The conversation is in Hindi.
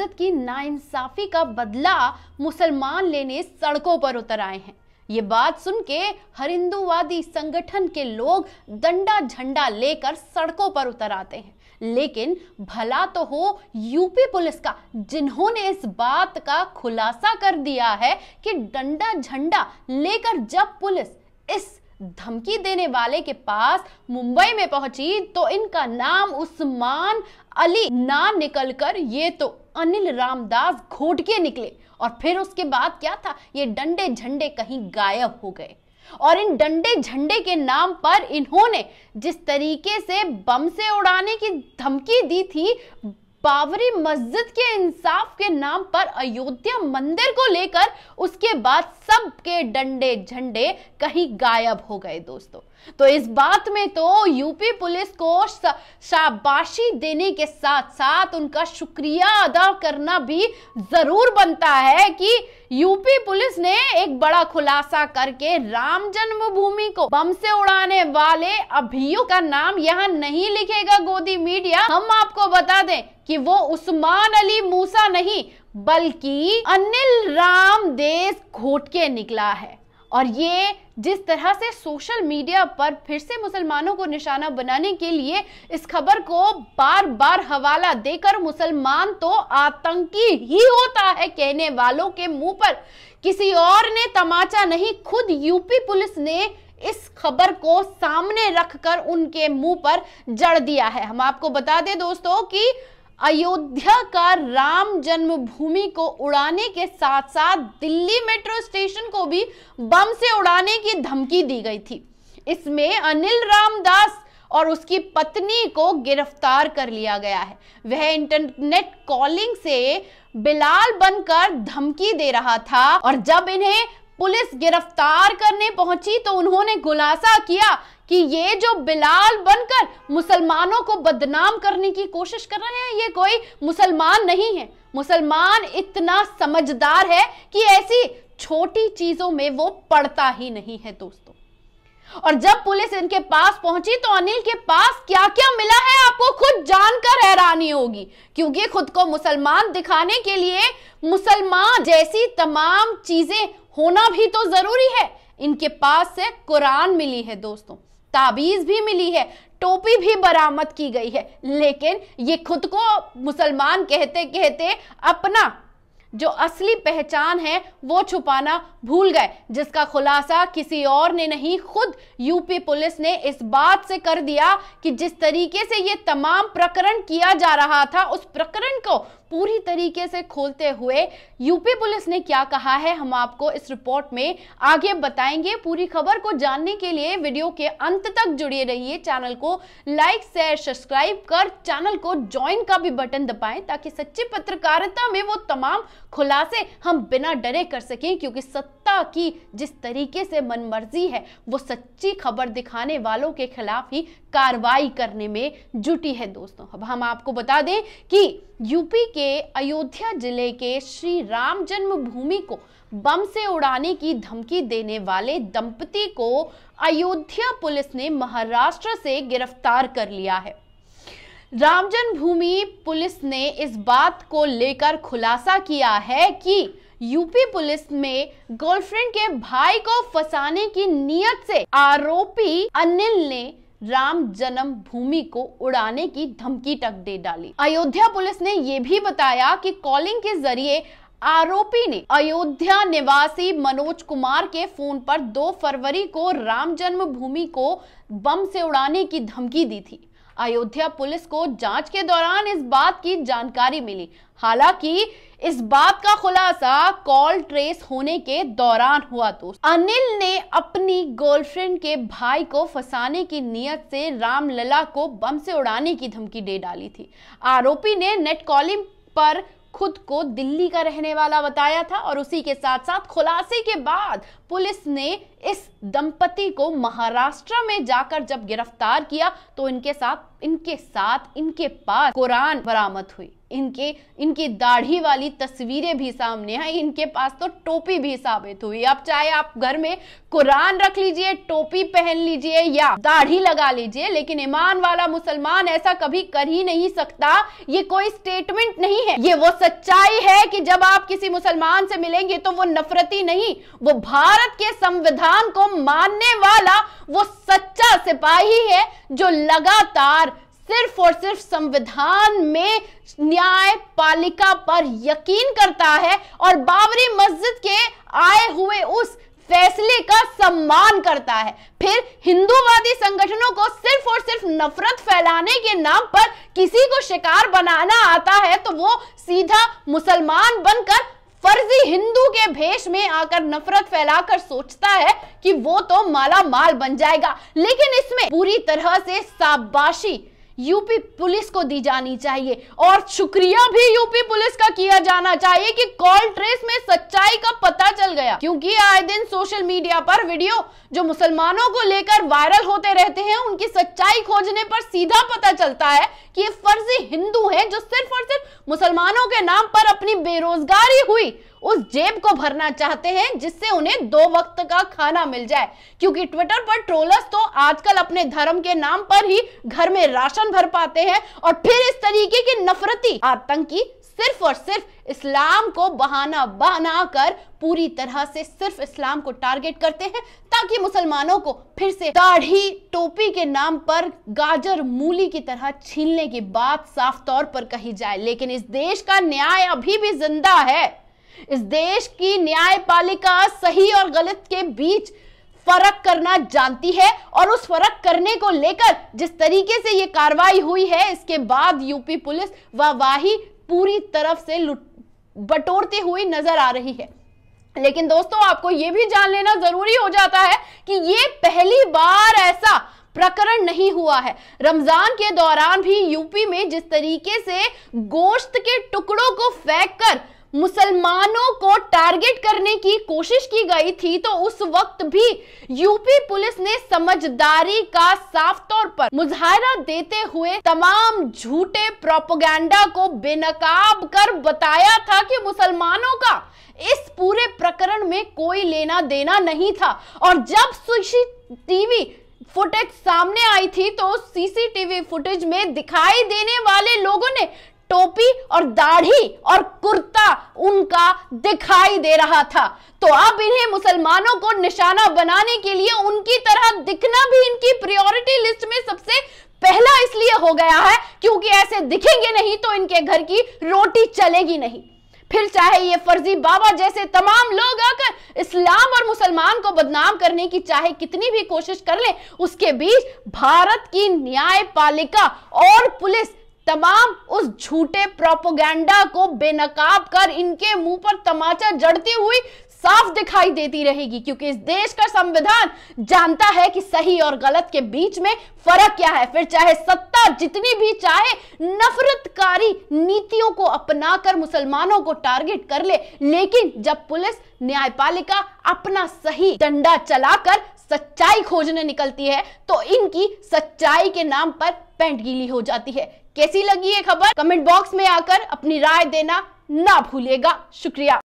मस्जिद की नाइंसाफी का बदला मुसलमान लेने सड़कों पर उतर आए हैं। ये बात सुन के हर हिंदूवादी संगठन के लोग डंडा झंडा लेकर सड़कों पर उतर आते हैं। लेकिन भला तो हो यूपी पुलिस का, जिन्होंने इस बात का खुलासा कर दिया है कि डंडा झंडा लेकर जब पुलिस इस धमकी देने वाले के पास मुंबई में पहुंची तो इनका नाम उस्मान अली ना निकलकर ये तो अनिल रामदास घोटके निकले। और फिर उसके बाद क्या था, ये डंडे झंडे कहीं गायब हो गए। और इन डंडे झंडे के नाम पर इन्होंने जिस तरीके से बम से उड़ाने की धमकी दी थी, बाबरी मस्जिद के इंसाफ के नाम पर अयोध्या मंदिर को लेकर, उसके बाद सबके डंडे झंडे कहीं गायब हो गए दोस्तों। तो इस बात में तो यूपी पुलिस को शाबाशी देने के साथ साथ उनका शुक्रिया अदा करना भी जरूर बनता है कि यूपी पुलिस ने एक बड़ा खुलासा करके राम जन्मभूमि को बम से उड़ाने वाले अभियुक्त का नाम यहाँ नहीं लिखेगा गोदी मीडिया। हम आपको बता दें कि वो उस्मान अली मूसा नहीं बल्कि अनिल रामदेस घोटके निकला है। और ये जिस तरह से सोशल मीडिया पर फिर से मुसलमानों को निशाना बनाने के लिए इस खबर को बार बार हवाला देकर मुसलमान तो आतंकी ही होता है कहने वालों के मुंह पर किसी और ने तमाचा नहीं, खुद यूपी पुलिस ने इस खबर को सामने रखकर उनके मुंह पर जड़ दिया है। हम आपको बता दें दोस्तों कि अयोध्या का राम जन्मभूमि को उड़ाने के साथ साथ दिल्ली मेट्रो स्टेशन को भी बम से उड़ाने की धमकी दी गई थी। इसमें अनिल रामदास और उसकी पत्नी को गिरफ्तार कर लिया गया है। वह इंटरनेट कॉलिंग से बिलाल बनकर धमकी दे रहा था और जब इन्हें पुलिस गिरफ्तार करने पहुंची तो उन्होंने खुलासा किया कि ये जो बिलाल बनकर मुसलमानों को बदनाम करने की कोशिश कर रहे हैं, ये कोई मुसलमान नहीं है। मुसलमान इतना समझदार है कि ऐसी छोटी चीजों में वो पड़ता ही नहीं है दोस्तों। और जब पुलिस इनके पास पहुंची तो अनिल के पास क्या क्या मिला है आपको खुद जानकर हैरानी होगी, क्योंकि खुद को मुसलमान दिखाने के लिए मुसलमान जैसी तमाम चीजें होना भी तो जरूरी है। इनके पास से कुरान मिली है दोस्तों, ताबीज भी मिली है, टोपी भी बरामद की गई है, लेकिन ये खुद को मुसलमान कहते कहते अपना जो असली पहचान है वो छुपाना भूल गए, जिसका खुलासा किसी और ने नहीं खुद यूपी पुलिस ने इस बात से कर दिया कि जिस तरीके से ये तमाम प्रकरण किया जा रहा था उस प्रकरण को पूरी तरीके से खोलते हुए यूपी पुलिस ने क्या कहा है हम आपको इस रिपोर्ट में आगे बताएंगे। पूरी खबर को जानने के लिए वीडियो के अंत तक जुड़े रहिए। चैनल को लाइक शेयर सब्सक्राइब कर चैनल को ज्वाइन का भी बटन दबाएं ताकि सच्ची पत्रकारिता में वो तमाम खुलासे हम बिना डरे कर सकें, क्योंकि सत्ता की जिस तरीके से मनमर्जी है वो सच्ची खबर दिखाने वालों के खिलाफ ही कार्रवाई करने में जुटी है दोस्तों। अब हम आपको बता दें कि यूपी के अयोध्या जिले के श्री राम जन्मभूमि को बम से उड़ाने की धमकी देने वाले दंपति को अयोध्या पुलिस ने महाराष्ट्र से गिरफ्तार कर लिया है। राम जन्मभूमि पुलिस ने इस बात को लेकर खुलासा किया है कि यूपी पुलिस में गर्लफ्रेंड के भाई को फंसाने की नियत से आरोपी अनिल ने राम जन्मभूमि को उड़ाने की धमकी तक दे डाली। अयोध्या पुलिस ने यह भी बताया कि कॉलिंग के जरिए आरोपी ने अयोध्या निवासी मनोज कुमार के फोन पर 2 फरवरी को राम जन्मभूमि को बम से उड़ाने की धमकी दी थी। अयोध्या पुलिस को जांच के दौरान इस बात की जानकारी मिली। हालांकि इस बात का खुलासा कॉल ट्रेस होने के दौरान हुआ। तो अनिल ने अपनी गर्लफ्रेंड के भाई को फंसाने की नियत से रामलला को बम से उड़ाने की धमकी दे डाली थी। आरोपी ने नेट कॉलिंग पर खुद को दिल्ली का रहने वाला बताया था और उसी के साथ साथ खुलासे के बाद पुलिस ने इस दंपति को महाराष्ट्र में जाकर जब गिरफ्तार किया तो इनके पास कुरान बरामद हुई, इनकी दाढ़ी वाली तस्वीरें भी सामने आई, इनके पास तो टोपी भी साबित हुई। अब चाहे आप घर में कुरान रख लीजिए, टोपी पहन लीजिए या दाढ़ी लगा लीजिए, लेकिन ईमान वाला मुसलमान ऐसा कभी कर ही नहीं सकता। ये कोई स्टेटमेंट नहीं है, ये वो सच्चाई है कि जब आप किसी मुसलमान से मिलेंगे तो वो नफरती नहीं, वो भारत के संविधान को मानने वाला वो सच्चा सिपाही है जो लगातार सिर्फ और सिर्फ संविधान में न्यायपालिका पर यकीन करता है और बाबरी मस्जिद के आए हुए उस फैसले का सम्मान करता है। फिर हिंदूवादी संगठनों को सिर्फ और सिर्फ नफरत फैलाने के नाम पर किसी को शिकार बनाना आता है तो वो सीधा मुसलमान बनकर फर्जी हिंदू के भेष में आकर नफरत फैलाकर सोचता है कि वो तो माला माल बन जाएगा। लेकिन इसमें पूरी तरह से शाबाशी यूपी पुलिस को दी जानी चाहिए और शुक्रिया भी यूपी पुलिस का किया जाना चाहिए कि कॉल ट्रेस में सच्चाई का पता चल गया। क्योंकि आए दिन सोशल मीडिया पर वीडियो जो मुसलमानों को लेकर वायरल होते रहते हैं, उनकी सच्चाई खोजने पर सीधा पता चलता है कि ये फर्जी हिंदू हैं जो सिर्फ और सिर्फ मुसलमानों के नाम पर अपनी बेरोजगारी हुई उस जेब को भरना चाहते हैं जिससे उन्हें 2 वक्त का खाना मिल जाए। क्योंकि ट्विटर पर ट्रोलर्स तो आजकल अपने धर्म के नाम पर ही घर में राशन भर पाते हैं और फिर इस तरीके के नफरती आतंकी सिर्फ और सिर्फ इस्लाम को बहाना बनाकर पूरी तरह से सिर्फ इस्लाम को टारगेट करते हैं ताकि मुसलमानों को फिर से दाढ़ी टोपी के नाम पर गाजर मूली की तरह छीलने की बात साफ तौर पर कही जाए। लेकिन इस देश का न्याय अभी भी जिंदा है। इस देश की न्यायपालिका सही और गलत के बीच फर्क करना जानती है और उस फर्क करने को लेकर जिस तरीके से ये कार्रवाई हुई है, इसके बाद यूपी पुलिस वाहवाही पूरी तरफ से बटोरती हुई नजर आ रही है। लेकिन दोस्तों, आपको ये भी जान लेना जरूरी हो जाता है कि ये पहली बार ऐसा प्रकरण नहीं हुआ है। रमजान के दौरान भी यूपी में जिस तरीके से गोश्त के टुकड़ों को फेंककर मुसलमानों को टारगेट करने की कोशिश की गई थी, तो उस वक्त भी यूपी पुलिस ने समझदारी का साफ तौर पर मुजाहरा देते हुए तमाम झूठे प्रोपेगेंडा को बेनकाब कर बताया था कि मुसलमानों का इस पूरे प्रकरण में कोई लेना देना नहीं था। और जब सीसीटीवी फुटेज सामने आई थी तो सीसीटीवी फुटेज में दिखाई देने वाले लोगों ने टोपी और दाढ़ी और कुर्ता उनका दिखाई दे रहा था। तो अब इन्हें मुसलमानों को निशाना बनाने के लिए उनकी तरह दिखना भी इनकी प्रायोरिटी लिस्ट में सबसे पहला इसलिए हो गया है क्योंकि ऐसे दिखेंगे नहीं तो इनके घर की रोटी चलेगी नहीं। फिर चाहे ये फर्जी बाबा जैसे तमाम लोग आकर इस्लाम और मुसलमान को बदनाम करने की चाहे कितनी भी कोशिश कर ले, उसके बीच भारत की न्यायपालिका और पुलिस तमाम उस झूठे प्रोपेगेंडा को बेनकाब कर इनके मुंह पर तमाचा जड़ती हुई साफ दिखाई देती रहेगी। क्योंकि इस देश का संविधान जानता है कि सही और गलत के बीच में फर्क क्या है। फिर चाहे सत्ता जितनी भी चाहे नफरतकारी नीतियों को अपनाकर मुसलमानों को टारगेट कर ले, लेकिन जब पुलिस न्यायपालिका अपना सही डंडा चलाकर सच्चाई खोजने निकलती है तो इनकी सच्चाई के नाम पर पैंट गीली हो जाती है। कैसी लगी ये खबर? कमेंट बॉक्स में आकर अपनी राय देना ना भूलिएगा। शुक्रिया।